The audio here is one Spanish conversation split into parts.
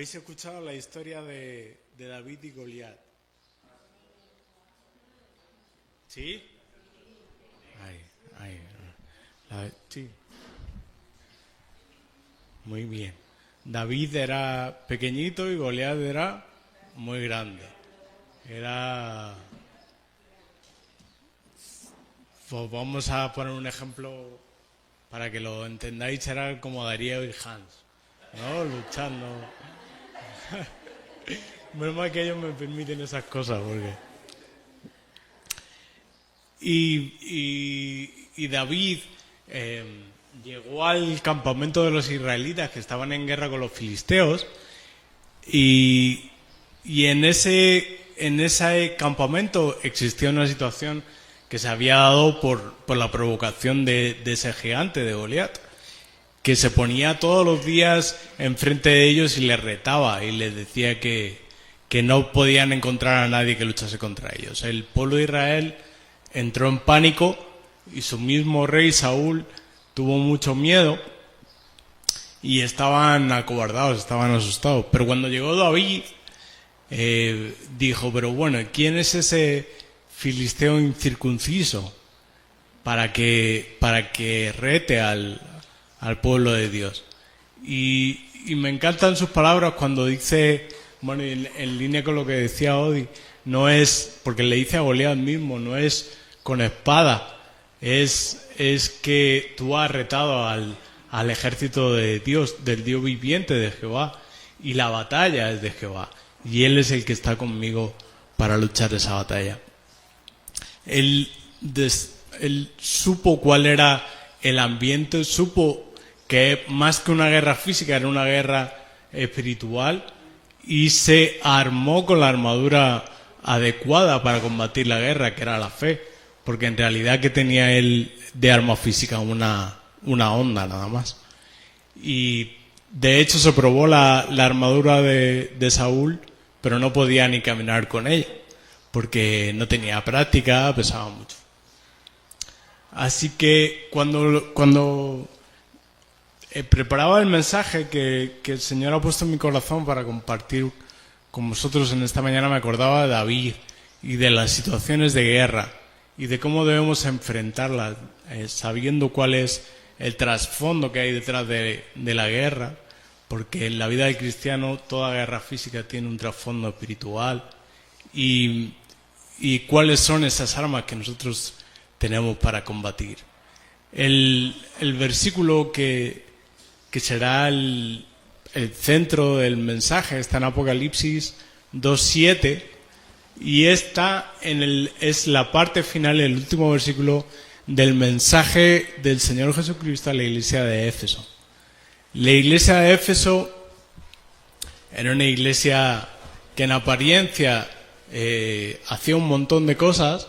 ¿Habéis escuchado la historia de David y Goliat? ¿Sí? Sí. Muy bien. David era pequeñito y Goliat era muy grande. Era... Pues vamos a poner un ejemplo para que lo entendáis. Era como Darío y Hans, ¿no? Luchando. Menos mal que ellos me permiten esas cosas, porque... Y David llegó al campamento de los israelitas que estaban en guerra con los filisteos y en ese campamento existía una situación que se había dado por la provocación de ese gigante, de Goliat, que se ponía todos los días enfrente de ellos y les retaba y les decía que no podían encontrar a nadie que luchase contra ellos. El pueblo de Israel entró en pánico y su mismo rey Saúl tuvo mucho miedo y estaban acobardados, estaban asustados. Pero cuando llegó David, dijo, pero bueno, ¿quién es ese filisteo incircunciso para que rete al pueblo de Dios? Y me encantan sus palabras cuando dice, bueno, en línea con lo que decía Odi, no es, porque le dice a Goliat mismo, no es con espada, es que tú has retado al ejército de Dios, del Dios viviente de Jehová, y la batalla es de Jehová, y Él es el que está conmigo para luchar esa batalla. Él supo cuál era el ambiente, supo que más que una guerra física era una guerra espiritual, y se armó con la armadura adecuada para combatir la guerra, que era la fe, porque en realidad que tenía él de arma física una onda nada más. Y de hecho se probó la armadura de Saúl, pero no podía ni caminar con ella, porque no tenía práctica, pesaba mucho. Así que cuando preparaba el mensaje que el Señor ha puesto en mi corazón para compartir con vosotros en esta mañana, me acordaba de David y de las situaciones de guerra y de cómo debemos enfrentarlas, sabiendo cuál es el trasfondo que hay detrás de la guerra, porque en la vida del cristiano toda guerra física tiene un trasfondo espiritual, y cuáles son esas armas que nosotros tenemos para combatir. El versículo que será el centro del mensaje está en Apocalipsis 2:7, y esta es la parte final, el último versículo del mensaje del Señor Jesucristo a la iglesia de Éfeso. La iglesia de Éfeso era una iglesia que en apariencia hacía un montón de cosas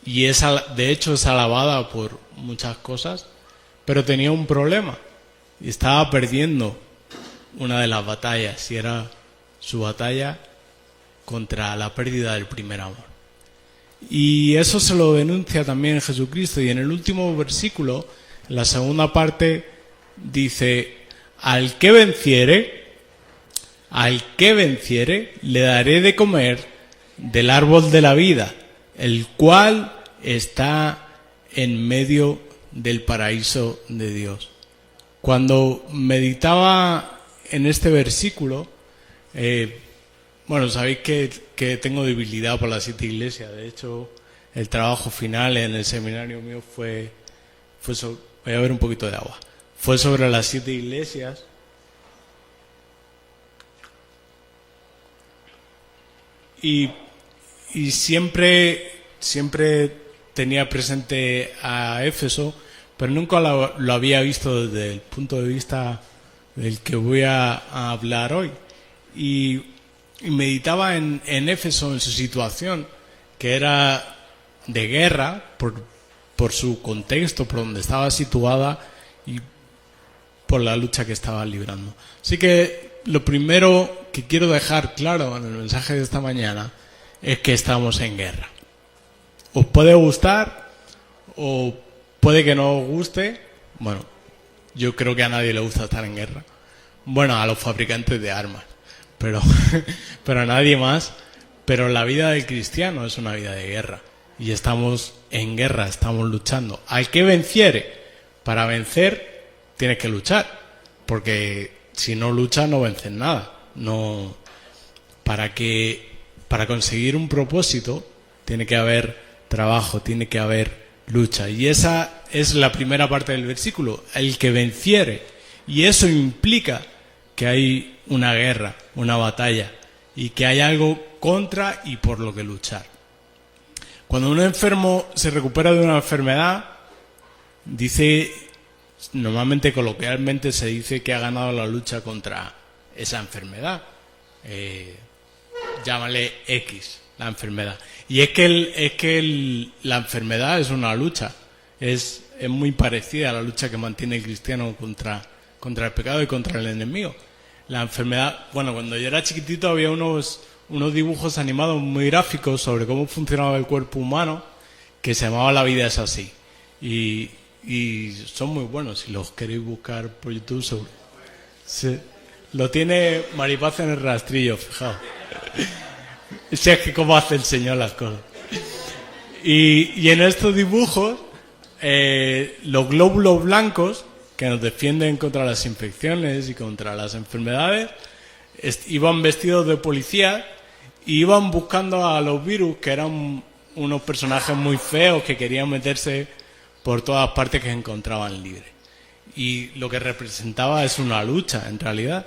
y de hecho es alabada por muchas cosas, pero tenía un problema y estaba perdiendo una de las batallas, y era su batalla contra la pérdida del primer amor. Y eso se lo denuncia también Jesucristo, y en el último versículo, en la segunda parte, dice: al que venciere, le daré de comer del árbol de la vida, el cual está en medio del paraíso de Dios. Cuando meditaba en este versículo, bueno, sabéis que tengo debilidad por las 7 iglesias. De hecho, el trabajo final en el seminario mío fue sobre, voy a ver un poquito de agua, fue sobre las 7 iglesias. Y siempre tenía presente a Éfeso, pero nunca lo había visto desde el punto de vista del que voy a hablar hoy. Y meditaba en Éfeso, en su situación, que era de guerra, por su contexto, por donde estaba situada y por la lucha que estaba librando. Así que lo primero que quiero dejar claro en el mensaje de esta mañana es que estamos en guerra. Os puede gustar o puede que no os guste. Bueno, yo creo que a nadie le gusta estar en guerra. Bueno, a los fabricantes de armas. pero, pero a nadie más. Pero la vida del cristiano es una vida de guerra. Y estamos en guerra, estamos luchando. Al que venciere, para vencer, tienes que luchar. Porque si no luchas, no vences nada. No, para conseguir un propósito, tiene que haber trabajo, tiene que haber lucha. Y esa es la primera parte del versículo, el que venciere. Y eso implica que hay una guerra, una batalla, y que hay algo contra y por lo que luchar. Cuando un enfermo se recupera de una enfermedad, normalmente coloquialmente se dice que ha ganado la lucha contra esa enfermedad. Llámale X, la enfermedad. Y es que la enfermedad es una lucha. Es muy parecida a la lucha que mantiene el cristiano contra el pecado y contra el enemigo. La enfermedad, cuando yo era chiquitito había unos dibujos animados muy gráficos sobre cómo funcionaba el cuerpo humano que se llamaba La vida es así. Y son muy buenos, si los queréis buscar por YouTube seguro. Sí. Lo tiene Maripaz en el rastrillo, fijaos. Si es que cómo hace el Señor las cosas. Y en estos dibujos, los glóbulos blancos, que nos defienden contra las infecciones y contra las enfermedades, iban vestidos de policía y iban buscando a los virus, que eran unos personajes muy feos que querían meterse por todas partes que se encontraban libres. Y lo que representaba es una lucha, en realidad.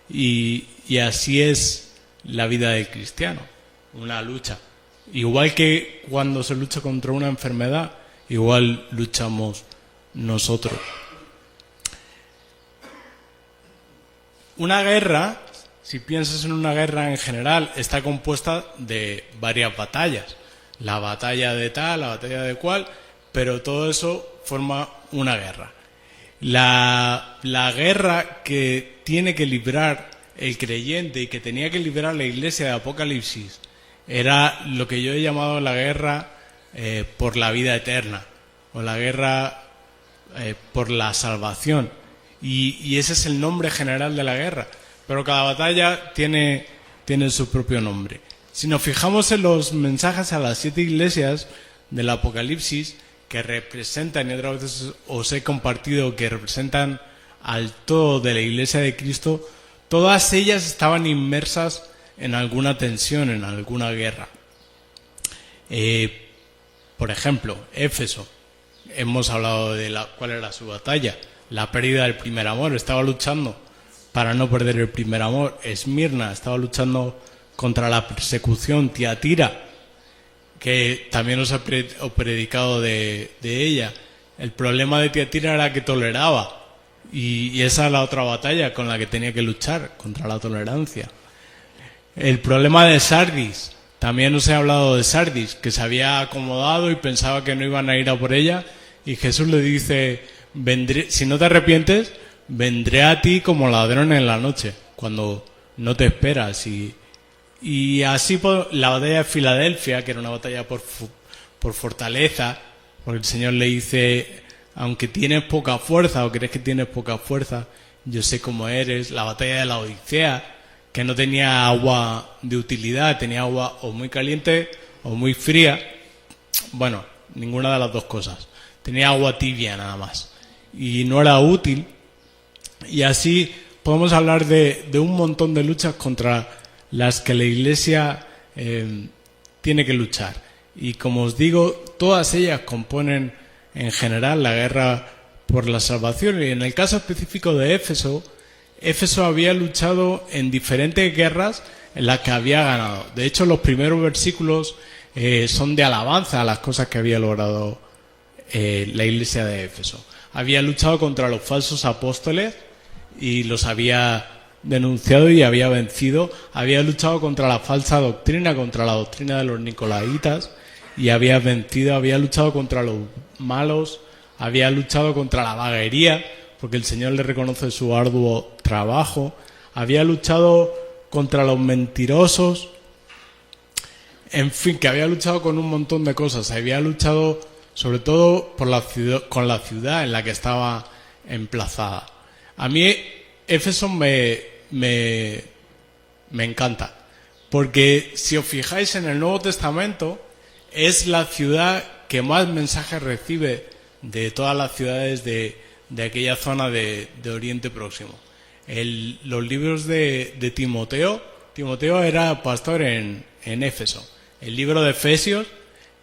Y así es la vida del cristiano, una lucha. Igual que cuando se lucha contra una enfermedad, igual luchamos nosotros. Una guerra, si piensas en una guerra en general, está compuesta de varias batallas. La batalla de tal, la batalla de cual, pero todo eso forma una guerra. La guerra que tiene que librar el creyente y que tenía que librar la iglesia de Apocalipsis era lo que yo he llamado la guerra por la vida eterna, o la guerra por la salvación. Y ese es el nombre general de la guerra, pero cada batalla tiene su propio nombre. Si nos fijamos en los mensajes a las 7 iglesias del Apocalipsis, que representan, y otras veces os he compartido, que representan al todo de la iglesia de Cristo, todas ellas estaban inmersas en alguna tensión, en alguna guerra. Por ejemplo, Éfeso, hemos hablado de cuál era su batalla, la pérdida del primer amor, estaba luchando para no perder el primer amor. Esmirna estaba luchando contra la persecución. Tiatira, que también os he predicado de ella, el problema de Tiatira era que toleraba, y esa es la otra batalla con la que tenía que luchar, contra la tolerancia. El problema de Sardis, también os he hablado de Sardis, que se había acomodado y pensaba que no iban a ir a por ella, y Jesús le dice: si no te arrepientes, vendré a ti como ladrón en la noche, cuando no te esperas. Y así la batalla de Filadelfia, que era una batalla por fortaleza, porque el Señor le dice: aunque tienes poca fuerza o crees que tienes poca fuerza, yo sé cómo eres. La batalla de la Odisea, que no tenía agua de utilidad, tenía agua o muy caliente o muy fría. Bueno, ninguna de las dos cosas. Tenía agua tibia nada más. Y no era útil. Y así podemos hablar de un montón de luchas contra las que la Iglesia tiene que luchar. Y como os digo, todas ellas componen en general la guerra por la salvación. Y en el caso específico de Éfeso, Éfeso había luchado en diferentes guerras en las que había ganado. De hecho, los primeros versículos son de alabanza a las cosas que había logrado la Iglesia de Éfeso. Había luchado contra los falsos apóstoles y los había denunciado y había vencido. Había luchado contra la falsa doctrina, contra la doctrina de los nicolaitas, y había vencido. Había luchado contra los malos, había luchado contra la vaguería, porque el Señor le reconoce su arduo trabajo. Había luchado contra los mentirosos. En fin, que había luchado con un montón de cosas. Había luchado sobre todo con la ciudad en la que estaba emplazada. A mí Éfeso me me encanta. Porque si os fijáis en el Nuevo Testamento, es la ciudad que más mensajes recibe de todas las ciudades de aquella zona de Oriente Próximo. Los libros de Timoteo era pastor en Éfeso. El libro de Efesios,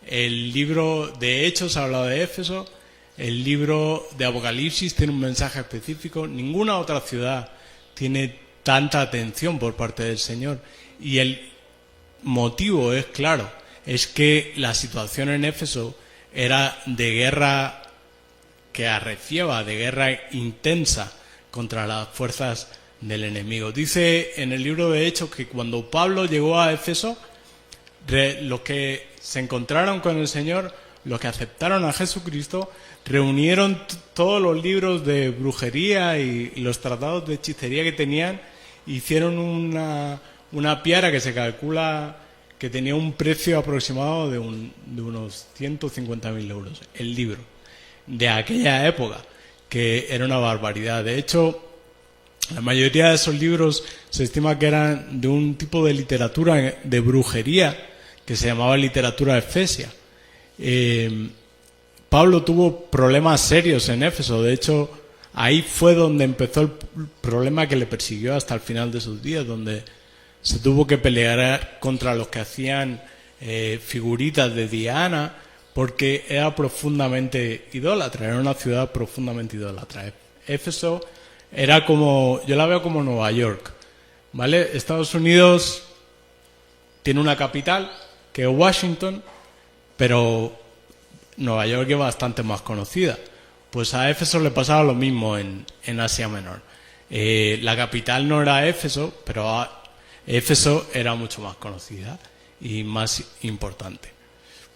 el libro de Hechos habla de Éfeso, el libro de Apocalipsis tiene un mensaje específico. Ninguna otra ciudad tiene tanta atención por parte del Señor. Y el motivo es claro, es que la situación en Éfeso era de guerra que arreciaba, de guerra intensa contra las fuerzas del enemigo. Dice en el libro de Hechos que cuando Pablo llegó a Éfeso, los que se encontraron con el Señor, los que aceptaron a Jesucristo, reunieron todos los libros de brujería y los tratados de hechicería que tenían, hicieron una piara que se calcula que tenía un precio aproximado de unos 150.000 euros, el libro, de aquella época, que era una barbaridad. De hecho, la mayoría de esos libros se estima que eran de un tipo de literatura de brujería que se llamaba literatura efesia. Pablo tuvo problemas serios en Éfeso. De hecho, ahí fue donde empezó el problema que le persiguió hasta el final de sus días, donde se tuvo que pelear contra los que hacían figuritas de Diana, porque era profundamente idólatra, era una ciudad profundamente idólatra. Éfeso era como, yo la veo como Nueva York, ¿vale? Estados Unidos tiene una capital, que es Washington, pero Nueva York es bastante más conocida. Pues a Éfeso le pasaba lo mismo en Asia Menor. La capital no era Éfeso, pero Éfeso era mucho más conocida y más importante.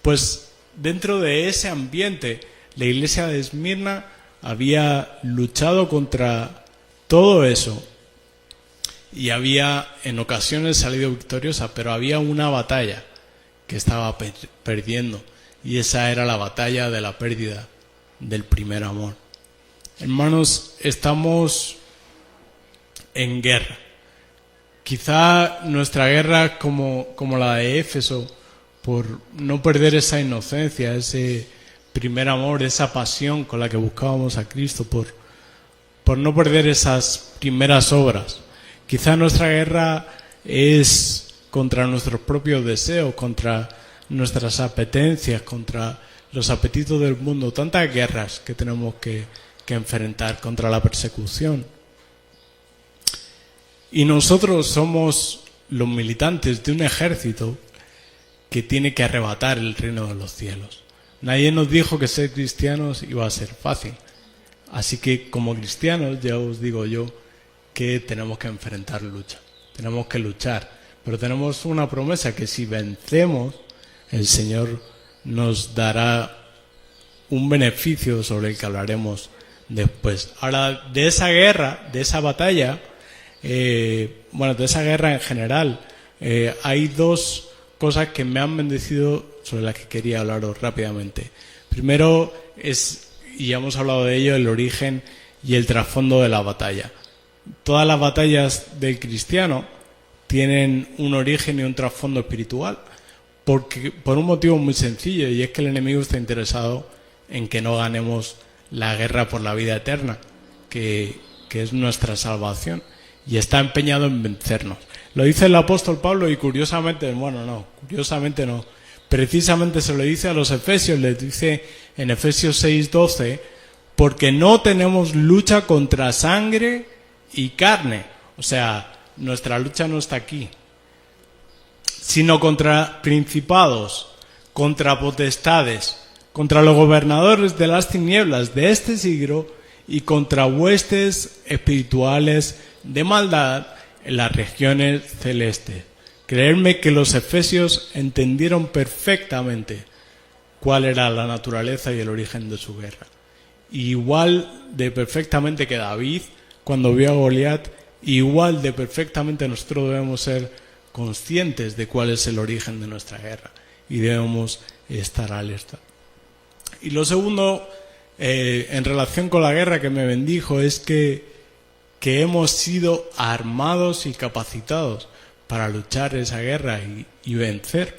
Pues dentro de ese ambiente, la iglesia de Esmirna había luchado contra todo eso y había en ocasiones salido victoriosa, pero había una batalla que estaba perdiendo, y esa era la batalla de la pérdida del primer amor. Hermanos, estamos en guerra. Quizá nuestra guerra es como la de Éfeso, por no perder esa inocencia, ese primer amor, esa pasión con la que buscábamos a Cristo, por no perder esas primeras obras. Quizá nuestra guerra es contra nuestros propios deseos, contra nuestras apetencias, contra los apetitos del mundo. Tantas guerras que tenemos que enfrentar, contra la persecución. Y nosotros somos los militantes de un ejército que tiene que arrebatar el reino de los cielos. Nadie nos dijo que ser cristianos iba a ser fácil. Así que como cristianos, ya os digo yo, que tenemos que enfrentar lucha. Tenemos que luchar. Pero tenemos una promesa, que si vencemos, el Señor nos dará un beneficio sobre el que hablaremos después. Ahora, de esa guerra, de esa batalla, de esa guerra en general, hay dos cosas que me han bendecido sobre las que quería hablaros rápidamente. Primero es, y ya hemos hablado de ello, el origen y el trasfondo de la batalla. Todas las batallas del cristiano tienen un origen y un trasfondo espiritual, por un motivo muy sencillo, y es que el enemigo está interesado en que no ganemos la guerra por la vida eterna, que es nuestra salvación, y está empeñado en vencernos. Lo dice el apóstol Pablo, y curiosamente no, precisamente se lo dice a los efesios, les dice en Efesios 6:12, porque no tenemos lucha contra sangre y carne. O sea, nuestra lucha no está aquí, sino contra principados, contra potestades, contra los gobernadores de las tinieblas de este siglo y contra huestes espirituales de maldad en las regiones celestes. Creedme que los efesios entendieron perfectamente cuál era la naturaleza y el origen de su guerra. Igual de perfectamente que David, cuando vio a Goliat, igual de perfectamente nosotros debemos ser conscientes de cuál es el origen de nuestra guerra y debemos estar alerta. Y lo segundo, en relación con la guerra que me bendijo, es que hemos sido armados y capacitados para luchar esa guerra y vencer.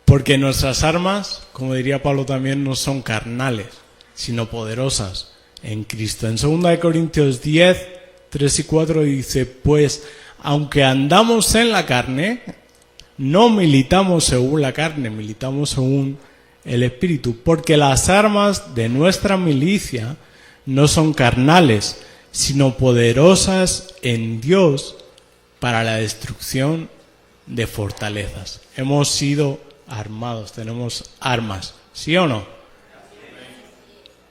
Porque nuestras armas, como diría Pablo también, no son carnales, sino poderosas en Cristo. En 2 Corintios 10, 3 y 4 dice, pues aunque andamos en la carne, no militamos según la carne, militamos según el Espíritu, porque las armas de nuestra milicia no son carnales, sino poderosas en Dios para la destrucción de fortalezas. Hemos sido armados, tenemos armas, ¿sí o no?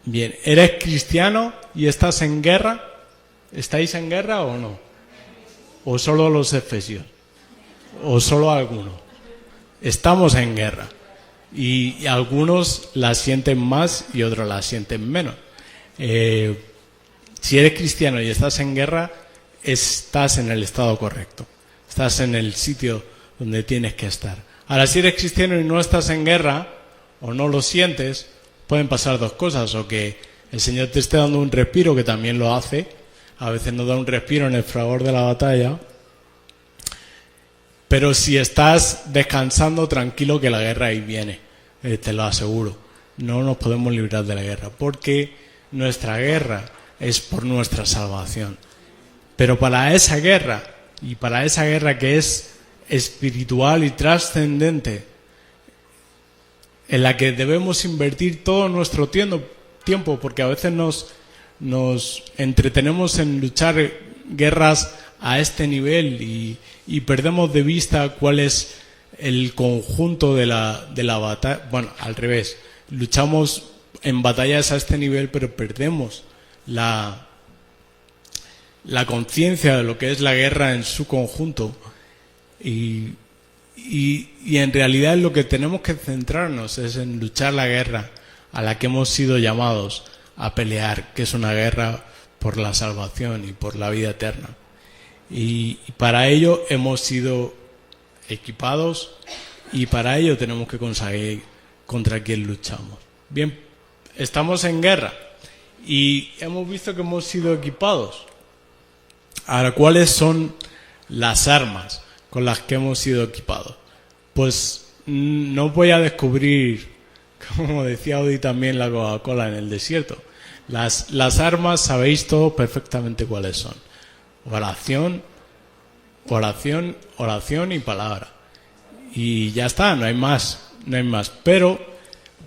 Bien, ¿eres cristiano y estás en guerra? ¿Estáis en guerra o no? ¿O solo los efesios? ¿O solo algunos? Estamos en guerra. Y algunos la sienten más y otros la sienten menos. Si eres cristiano y estás en guerra, estás en el estado correcto. Estás en el sitio donde tienes que estar. Ahora, si eres cristiano y no estás en guerra, o no lo sientes, pueden pasar dos cosas. O que el Señor te esté dando un respiro, que también lo hace. A veces nos da un respiro en el fragor de la batalla. Pero si estás descansando, tranquilo, que la guerra ahí viene. Te lo aseguro. No nos podemos librar de la guerra. Porque nuestra guerra es por nuestra salvación. Pero para esa guerra, y para esa guerra que es espiritual y trascendente, en la que debemos invertir todo nuestro tiempo, porque a veces nos entretenemos en luchar guerras a este nivel y perdemos de vista cuál es el conjunto de la batalla. Bueno, al revés, luchamos en batallas a este nivel, pero perdemos la conciencia de lo que es la guerra en su conjunto. Y en realidad lo que tenemos que centrarnos es en luchar la guerra a la que hemos sido llamados a pelear, que es una guerra por la salvación y por la vida eterna. Y para ello hemos sido equipados y para ello tenemos que conseguir contra quién luchamos. Bien, estamos en guerra y hemos visto que hemos sido equipados. Ahora, ¿cuáles son las armas con las que hemos sido equipados? Pues no voy a descubrir, como decía Audi también, la Coca-Cola en el desierto. Las armas sabéis todos perfectamente cuáles son. Oración, oración, oración y palabra. Y ya está, no hay más. Pero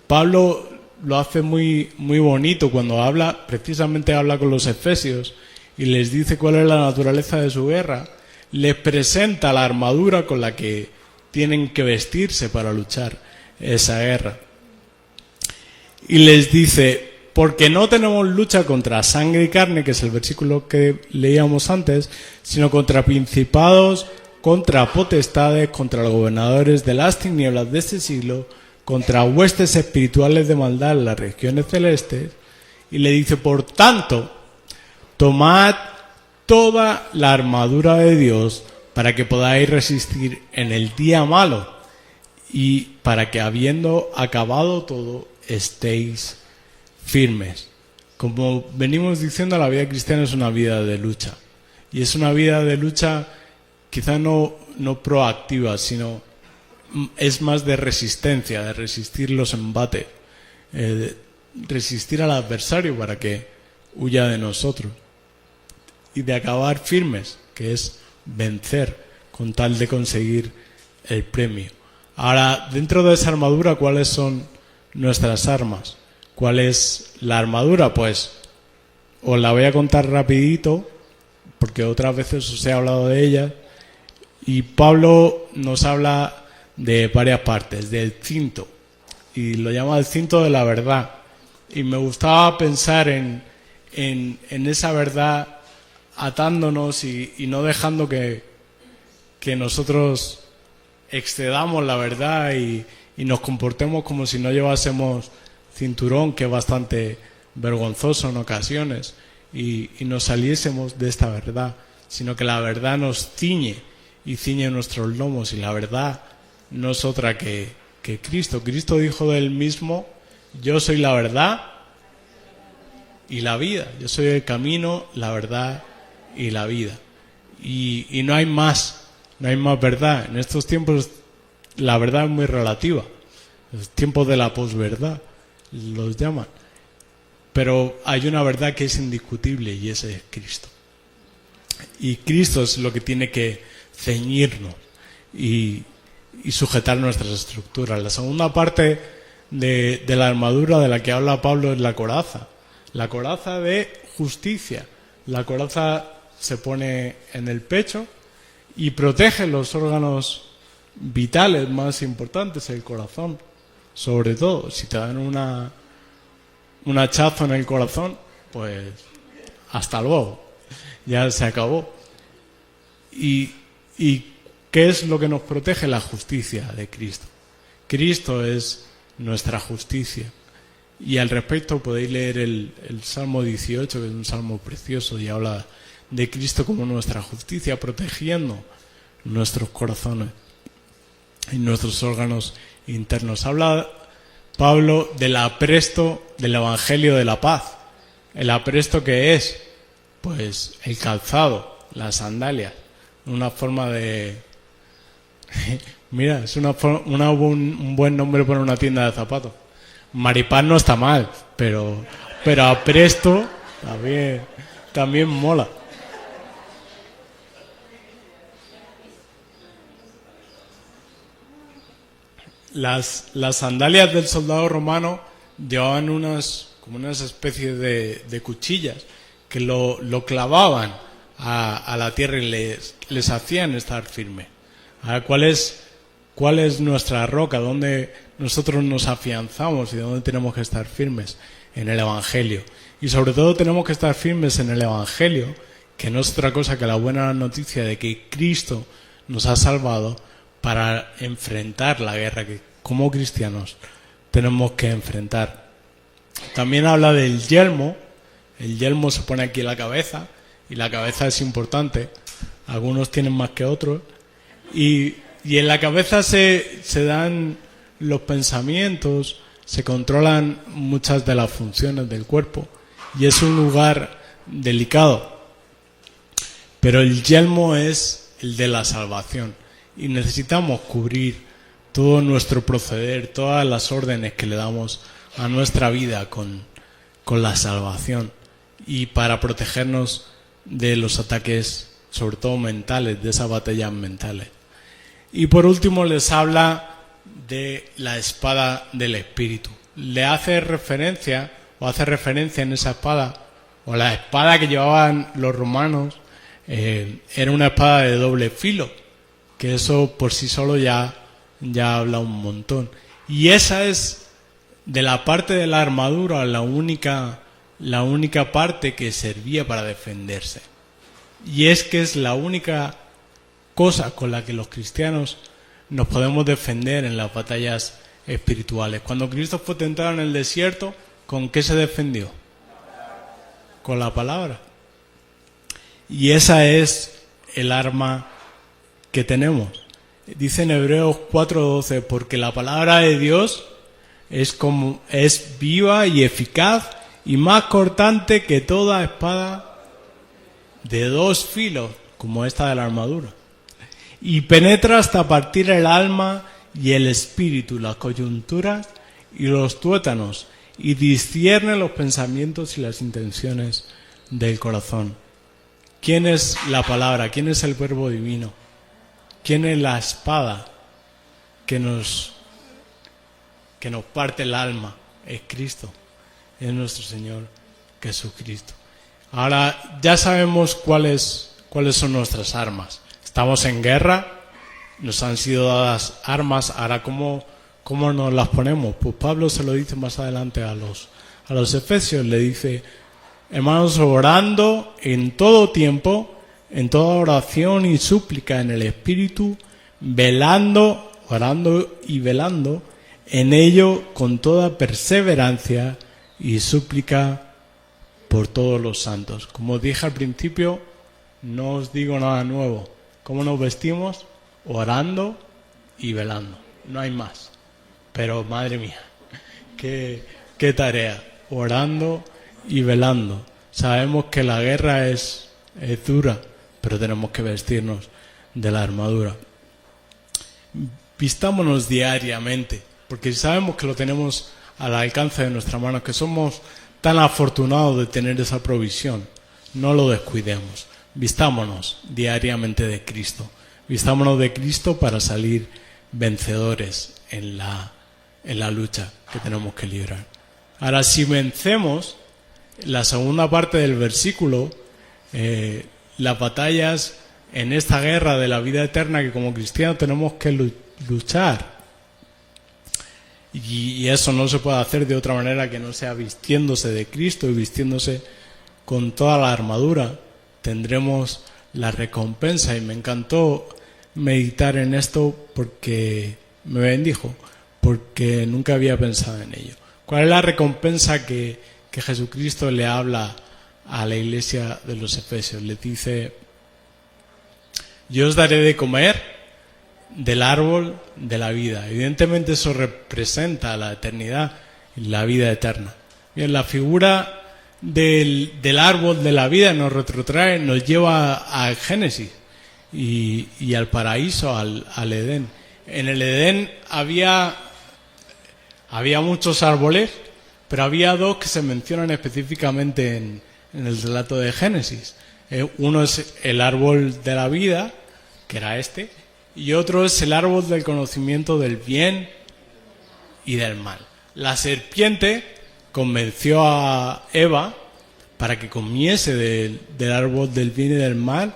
Pablo lo hace muy, muy bonito cuando precisamente habla con los efesios y les dice cuál es la naturaleza de su guerra. Les presenta la armadura con la que tienen que vestirse para luchar esa guerra. Y les dice, porque no tenemos lucha contra sangre y carne, que es el versículo que leíamos antes, sino contra principados, contra potestades, contra los gobernadores de las tinieblas de este siglo, contra huestes espirituales de maldad en las regiones celestes. Y le dice, por tanto, tomad toda la armadura de Dios para que podáis resistir en el día malo y para que, habiendo acabado todo, estéis firmes. Como venimos diciendo, la vida cristiana es una vida de lucha. Y es una vida de lucha quizá no proactiva, sino es más de resistencia, de resistir los embates, resistir al adversario para que huya de nosotros. Y de acabar firmes, que es vencer con tal de conseguir el premio. Ahora, dentro de esa armadura, ¿cuáles son nuestras armas? ¿Cuál es la armadura? Pues os la voy a contar rapidito, porque otras veces os he hablado de ella. Y Pablo nos habla de varias partes, del cinto, y lo llama el cinto de la verdad. Y me gustaba pensar en esa verdad atándonos y no dejando que nosotros excedamos la verdad y nos comportemos como si no llevásemos cinturón, que es bastante vergonzoso en ocasiones, y nos saliésemos de esta verdad, sino que la verdad nos ciñe y ciñe nuestros lomos, y la verdad no es otra que Cristo. Cristo dijo de él mismo, yo soy la verdad y la vida, yo soy el camino, la verdad y la vida. y no hay más verdad. En estos tiempos la verdad es muy relativa. Los tiempos de la posverdad los llaman. Pero hay una verdad que es indiscutible y ese es Cristo. Y Cristo es lo que tiene que ceñirnos y sujetar nuestras estructuras. La segunda parte de la armadura de la que habla Pablo es la coraza. La coraza de justicia. La coraza se pone en el pecho y protege los órganos vitales más importantes, el corazón. Sobre todo, si te dan un hachazo en el corazón, pues hasta luego, ya se acabó. ¿Y qué es lo que nos protege? La justicia de Cristo. Cristo es nuestra justicia. Y al respecto podéis leer el Salmo 18, que es un salmo precioso y habla de Cristo como nuestra justicia, protegiendo nuestros corazones y nuestros órganos internos. Habla Pablo del apresto del Evangelio de la paz. ¿El apresto qué es? Pues el calzado, las sandalias. Una forma de... Mira, es un buen nombre para una tienda de zapatos. Maripán no está mal, pero apresto también mola. Las sandalias del soldado romano llevaban como unas especies de cuchillas que lo clavaban a la tierra y les hacían estar firmes. ¿Cuál es nuestra roca? ¿Dónde nosotros nos afianzamos y dónde tenemos que estar firmes? En el Evangelio. Y sobre todo tenemos que estar firmes en el Evangelio, que no es otra cosa que la buena noticia de que Cristo nos ha salvado para enfrentar la guerra que como cristianos tenemos que enfrentar. También habla del yelmo. El yelmo se pone aquí en la cabeza y la cabeza es importante. Algunos tienen más que otros. Y en la cabeza se dan los pensamientos, se controlan muchas de las funciones del cuerpo y es un lugar delicado. Pero el yelmo es el de la salvación y necesitamos cubrir todo nuestro proceder, todas las órdenes que le damos a nuestra vida con la salvación y para protegernos de los ataques, sobre todo mentales, de esas batallas mentales. Y por último les habla de la espada del Espíritu. Le hace referencia en esa espada, o la espada que llevaban los romanos, era una espada de doble filo, que eso por sí solo ya habla un montón. Y esa es de la parte de la armadura la única parte que servía para defenderse. Y es que es la única cosa con la que los cristianos nos podemos defender en las batallas espirituales. Cuando Cristo fue tentado en el desierto, ¿con qué se defendió? Con la palabra. Y esa es el arma que tenemos. Dice en Hebreos 4:12, porque la palabra de Dios es viva y eficaz y más cortante que toda espada de dos filos, como esta de la armadura. Y penetra hasta partir el alma y el espíritu, las coyunturas y los tuétanos, y discierne los pensamientos y las intenciones del corazón. ¿Quién es la palabra? ¿Quién es el verbo divino? ¿Quién es la espada que nos parte el alma? Es Cristo, es nuestro Señor Jesucristo. Ahora ya sabemos cuáles son nuestras armas. Estamos en guerra, nos han sido dadas armas. Ahora, ¿cómo nos las ponemos? Pues Pablo se lo dice más adelante a los efesios. Le dice, hermanos, orando en todo tiempo, en toda oración y súplica en el Espíritu, orando y velando, en ello con toda perseverancia y súplica por todos los santos. Como dije al principio, no os digo nada nuevo. ¿Cómo nos vestimos? Orando y velando. No hay más. Pero, madre mía, qué tarea. Orando y velando. Sabemos que la guerra es dura, pero tenemos que vestirnos de la armadura. Vistámonos diariamente, porque sabemos que lo tenemos al alcance de nuestra mano, que somos tan afortunados de tener esa provisión. No lo descuidemos. Vistámonos diariamente de Cristo. Vistámonos de Cristo para salir vencedores en la lucha que tenemos que librar. Ahora, si vencemos, la segunda parte del versículo, las batallas en esta guerra de la vida eterna que como cristianos tenemos que luchar. Y eso no se puede hacer de otra manera que no sea vistiéndose de Cristo y vistiéndose con toda la armadura. Tendremos la recompensa, y me encantó meditar en esto porque me bendijo, porque nunca había pensado en ello. ¿Cuál es la recompensa que Jesucristo le habla a la iglesia de los Efesios? Le dice: yo os daré de comer del árbol de la vida. Evidentemente eso representa la eternidad y la vida eterna. Bien, la figura del árbol de la vida nos retrotrae, nos lleva al Génesis y al paraíso, al Edén. En el Edén había muchos árboles, pero había dos que se mencionan específicamente en el relato de Génesis. Uno es el árbol de la vida, que era este, y otro es el árbol del conocimiento del bien y del mal. La serpiente convenció a Eva para que comiese del árbol del bien y del mal.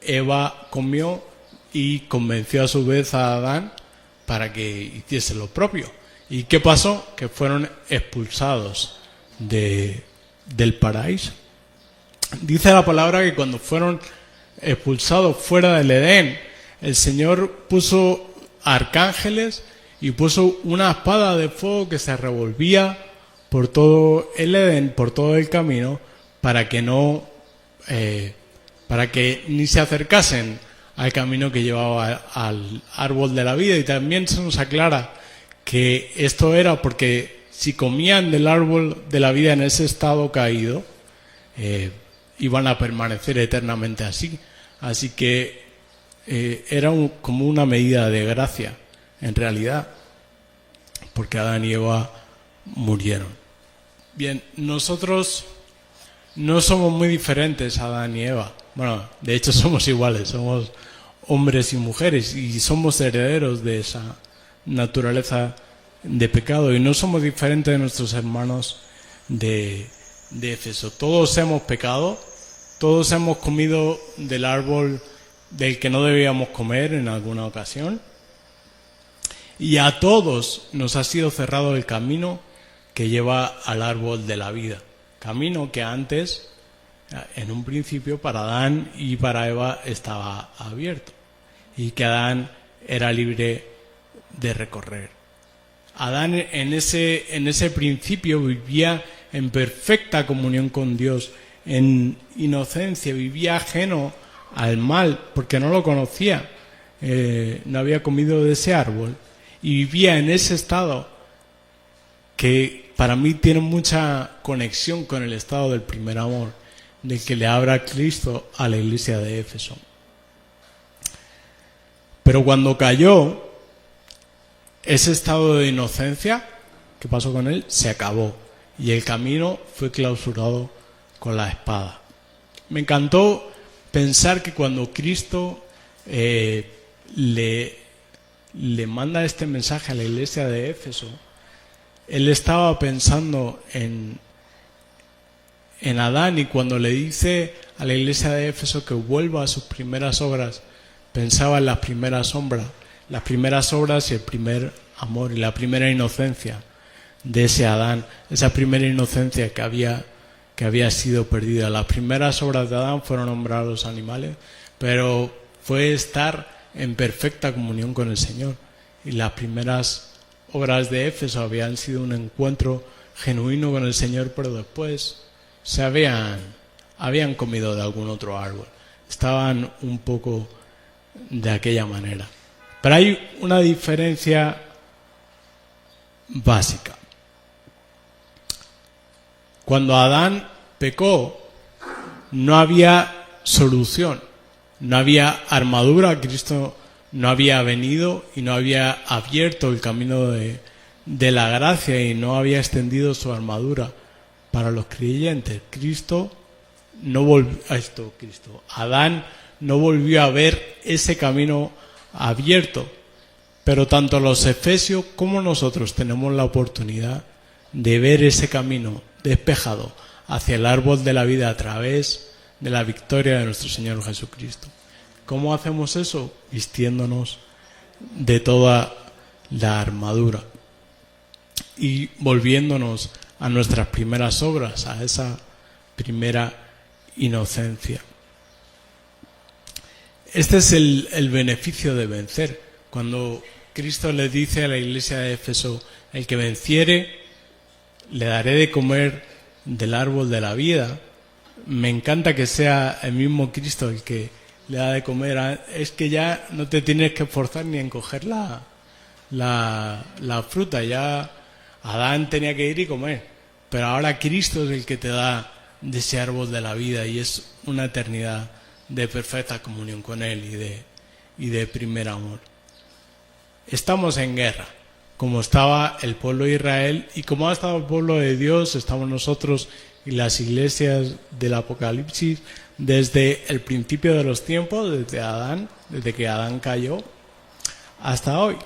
Eva comió y convenció a su vez a Adán para que hiciese lo propio. ¿Y qué pasó? Que fueron expulsados del paraíso. Dice la palabra que cuando fueron expulsados fuera del Edén, el Señor puso arcángeles y puso una espada de fuego que se revolvía por todo el Edén, por todo el camino, para que ni se acercasen al camino que llevaba al árbol de la vida. Y también se nos aclara que esto era porque si comían del árbol de la vida en ese estado caído, iban a permanecer eternamente así. Así que era como una medida de gracia, en realidad, porque Adán y Eva murieron. Bien, nosotros no somos muy diferentes a Adán y Eva. Bueno, de hecho somos iguales, somos hombres y mujeres y somos herederos de esa naturaleza de pecado, y no somos diferentes de nuestros hermanos de Éfeso. Todos hemos pecado, todos hemos comido del árbol del que no debíamos comer en alguna ocasión, y a todos nos ha sido cerrado el camino que lleva al árbol de la vida, camino que antes, en un principio, para Adán y para Eva estaba abierto y que Adán era libre de recorrer. Adán en ese principio vivía en perfecta comunión con Dios, en inocencia, vivía ajeno al mal porque no lo conocía, no había comido de ese árbol y vivía en ese estado que para mí tiene mucha conexión con el estado del primer amor del que le habla Cristo a la iglesia de Éfeso. Pero cuando cayó, ese estado de inocencia, ¿qué pasó con él? Se acabó y el camino fue clausurado con la espada. Me encantó pensar que cuando Cristo le manda este mensaje a la iglesia de Éfeso, él estaba pensando en Adán, y cuando le dice a la iglesia de Éfeso que vuelva a sus primeras obras, pensaba en las primeras obras y el primer amor y la primera inocencia de ese Adán, esa primera inocencia que había sido perdida. Las primeras obras de Adán fueron nombrar a los animales, pero fue estar en perfecta comunión con el Señor. Y las primeras obras de Éfeso habían sido un encuentro genuino con el Señor, pero después habían comido de algún otro árbol. Estaban un poco de aquella manera. Pero hay una diferencia básica. Cuando Adán pecó, no había solución No había armadura, Cristo no había venido y no había abierto el camino de la gracia y no había extendido su armadura para los creyentes. Adán no volvió a ver ese camino abierto, pero tanto los efesios como nosotros tenemos la oportunidad de ver ese camino despejado hacia el árbol de la vida a través de la victoria de nuestro Señor Jesucristo. ¿Cómo hacemos eso? Vistiéndonos de toda la armadura y volviéndonos a nuestras primeras obras, a esa primera inocencia. Este es el beneficio de vencer. Cuando Cristo le dice a la iglesia de Éfeso: el que venciere, le daré de comer del árbol de la vida. Me encanta que sea el mismo Cristo el que le da de comer. Es que ya no te tienes que esforzar ni en coger la fruta. Ya Adán tenía que ir y comer. Pero ahora Cristo es el que te da de ese árbol de la vida y es una eternidad de perfecta comunión con Él y de primer amor. Estamos en guerra, como estaba el pueblo de Israel y como ha estado el pueblo de Dios, estamos nosotros y las iglesias del Apocalipsis desde el principio de los tiempos, desde que Adán cayó hasta hoy.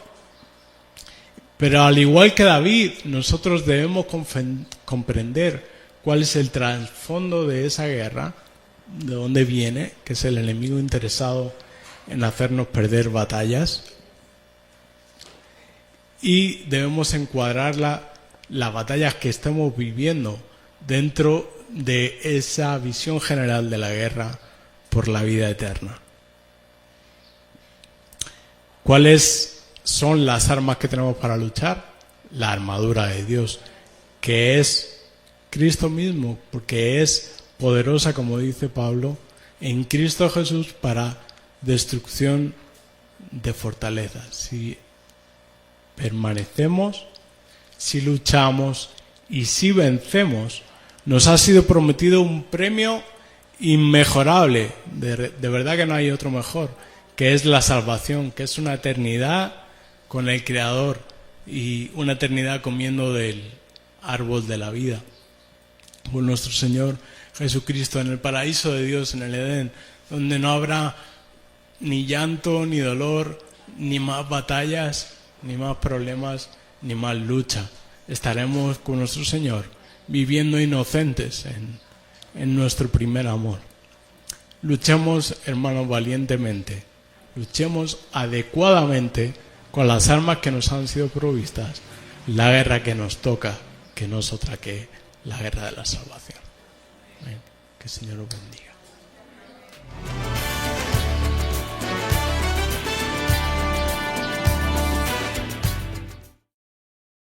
Pero al igual que David, nosotros debemos comprender cuál es el trasfondo de esa guerra, de dónde viene, que es el enemigo interesado en hacernos perder batallas. Y debemos encuadrar las batallas que estamos viviendo dentro de esa visión general de la guerra por la vida eterna. ¿Cuáles son las armas que tenemos para luchar? La armadura de Dios, que es Cristo mismo, porque es poderosa, como dice Pablo, en Cristo Jesús para destrucción de fortalezas. Si permanecemos, si luchamos y si vencemos, nos ha sido prometido un premio inmejorable, de verdad que no hay otro mejor, que es la salvación, que es una eternidad con el Creador y una eternidad comiendo del árbol de la vida por nuestro Señor Jesucristo en el paraíso de Dios, en el Edén, donde no habrá ni llanto, ni dolor, ni más batallas, ni más problemas, ni más lucha. Estaremos con nuestro Señor viviendo inocentes en nuestro primer amor. Luchemos, hermanos, valientemente. Luchemos adecuadamente con las armas que nos han sido provistas. La guerra que nos toca, que no es otra que la guerra de la salvación. Amén. Que el Señor os bendiga.